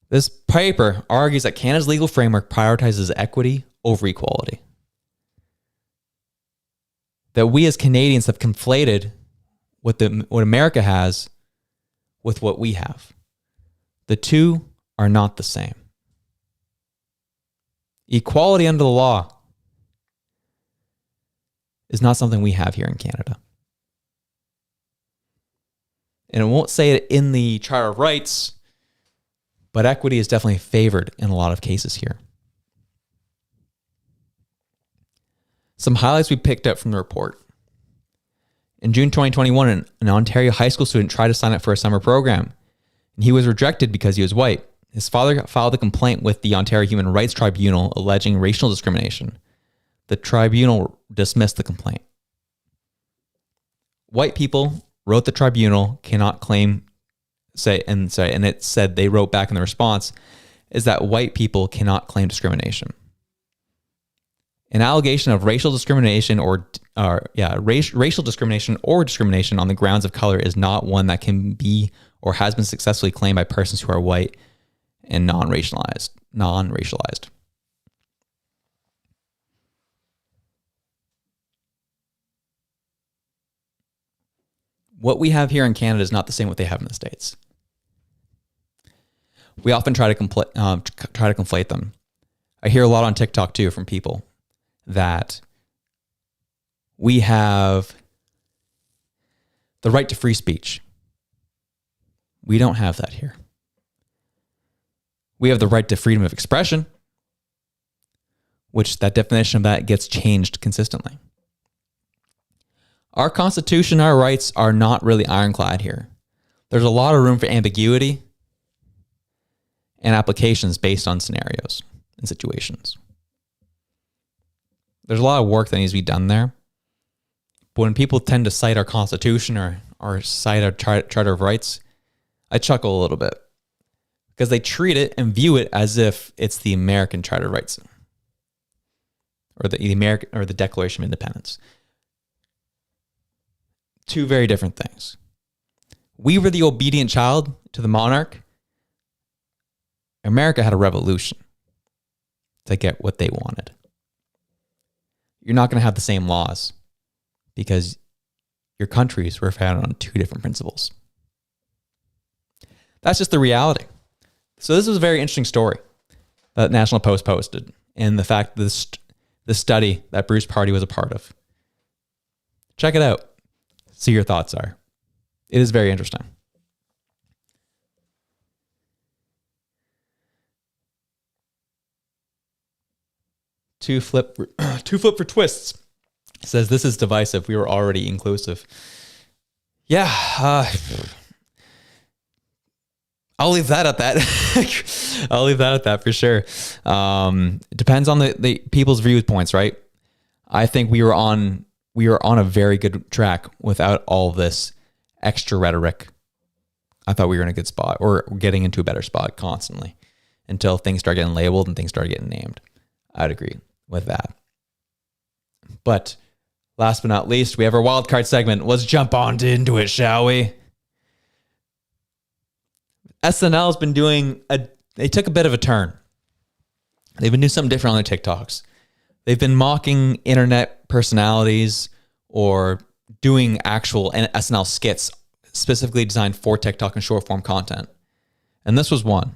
This paper argues that Canada's legal framework prioritizes equity over equality. That we as Canadians have conflated what America has with what we have. The two are not the same. Equality under the law is not something we have here in Canada. And it won't say it in the Charter of Rights, but equity is definitely favored in a lot of cases here. Some highlights we picked up from the report. In June 2021, an Ontario high school student tried to sign up for a summer program, and he was rejected because he was white. His father filed a complaint with the Ontario Human Rights Tribunal alleging racial discrimination. The tribunal dismissed the complaint. White people wrote the tribunal cannot claim, and it said they wrote back in the response is that white people cannot claim discrimination. An allegation of racial discrimination racial discrimination or discrimination on the grounds of color is not one that can be or has been successfully claimed by persons who are white and non-racialized. What we have here in Canada is not the same what they have in the States. We often try to conflate them. I hear a lot on TikTok too from people that we have the right to free speech. We don't have that here. We have the right to freedom of expression, which that definition of that gets changed consistently. Our Constitution, our rights are not really ironclad here. There's a lot of room for ambiguity and applications based on scenarios and situations. There's a lot of work that needs to be done there. But when people tend to cite our Constitution or cite our Charter of Rights, I chuckle a little bit because they treat it and view it as if it's the American Charter of Rights or the American or the Declaration of Independence. Two very different things. We were the obedient child to the monarch. America had a revolution to get what they wanted. You're not going to have the same laws because your countries were founded on two different principles. That's just the reality. So this was a very interesting story that National Post posted, and the fact that the study that Bruce Pardy was a part of. Check it out. See your thoughts are. It is very interesting. Two flip for twists. Says this is divisive. We were already inclusive. Yeah, I'll leave that at that. I'll leave that at that for sure. It depends on the people's viewpoints, right? I think we were on a very good track without all this extra rhetoric. I thought we were in a good spot, or getting into a better spot constantly until things start getting labeled and things start getting named. I'd agree with that. But last but not least, we have our wildcard segment. Let's jump on into it, shall we? SNL has been they took a bit of a turn. They've been doing something different on their TikToks. They've been mocking internet personalities or doing actual SNL skits specifically designed for TikTok and short form content. And this was one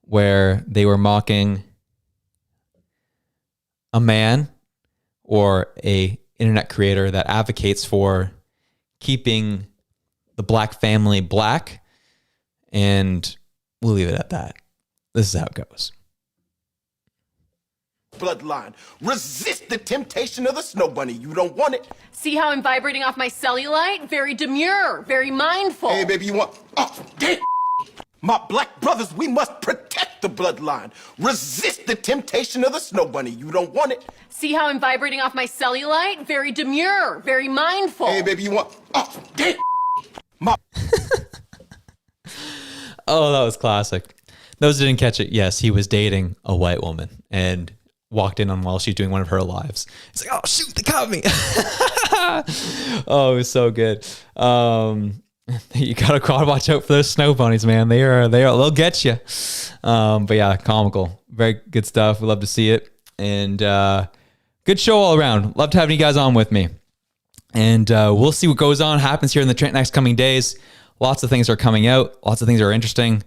where they were mocking a man or a internet creator that advocates for keeping the black family black. And we'll leave it at that. This is how it goes. Bloodline. Resist the temptation of the snow bunny. You don't want it. See how I'm vibrating off my cellulite? Very demure, very mindful. Hey, baby, you want... Oh, damn. My black brothers, we must protect the bloodline. Resist the temptation of the snow bunny. You don't want it. See how I'm vibrating off my cellulite? Very demure, very mindful. Hey, baby, you want... Oh, damn. My... Oh, that was classic. Those who didn't catch it, yes, he was dating a white woman and walked in on while she's doing one of her lives. It's like, oh, shoot, they caught me. Oh, it was so good. You gotta watch out for those snow bunnies, man. They'll get you. But yeah, comical. Very good stuff. We love to see it. And good show all around. Love to have you guys on with me. And we'll see what goes on, happens here in the next coming days. Lots of things are coming out. Lots of things are interesting.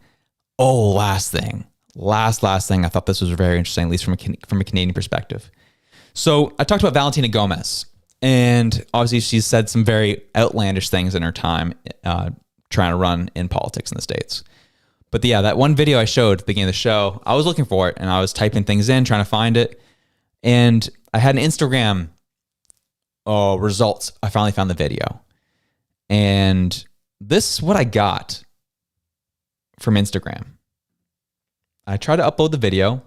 Oh, last thing. Last thing. I thought this was very interesting, at least from a Canadian perspective. So I talked about Valentina Gomez. And obviously she's said some very outlandish things in her time trying to run in politics in the States. But yeah, that one video I showed at the beginning of the show, I was looking for it and I was typing things in, trying to find it. And I had an Instagram results. I finally found the video. And this is what I got from Instagram. I tried to upload the video,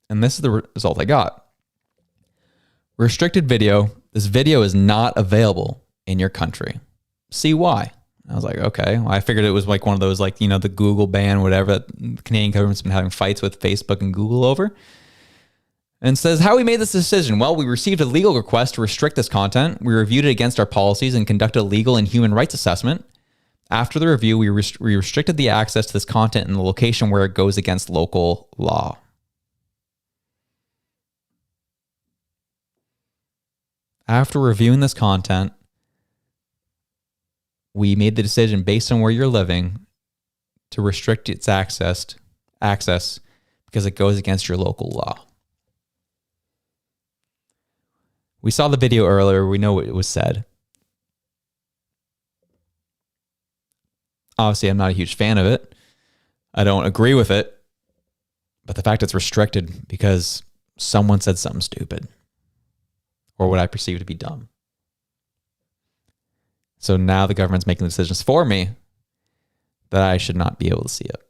and this is the result I got. Restricted video. This video is not available in your country. See why? I was like, okay. Well, I figured it was like one of those, like, the Google ban, whatever, that the Canadian government's been having fights with Facebook and Google over. And says, how we made this decision? Well, we received a legal request to restrict this content. We reviewed it against our policies and conducted a legal and human rights assessment. After the review, we restricted the access to this content in the location where it goes against local law. After reviewing this content, we made the decision based on where you're living to restrict its access because it goes against your local law. We saw the video earlier. We know what was said. Obviously, I'm not a huge fan of it. I don't agree with it. But the fact it's restricted because someone said something stupid or what I perceive to be dumb. So now the government's making decisions for me that I should not be able to see it.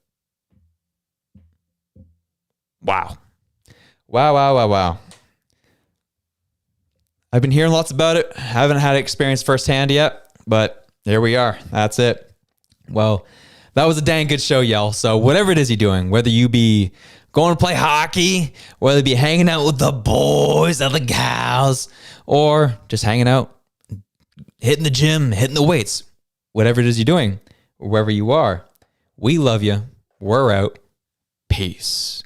Wow. Wow. I've been hearing lots about it. Haven't had experience firsthand yet, but here we are. That's it. Well, that was a dang good show, y'all. So whatever it is you're doing, whether you be going to play hockey, whether you be hanging out with the boys or the gals, or just hanging out, hitting the gym, hitting the weights, whatever it is you're doing, wherever you are, we love you. We're out. Peace.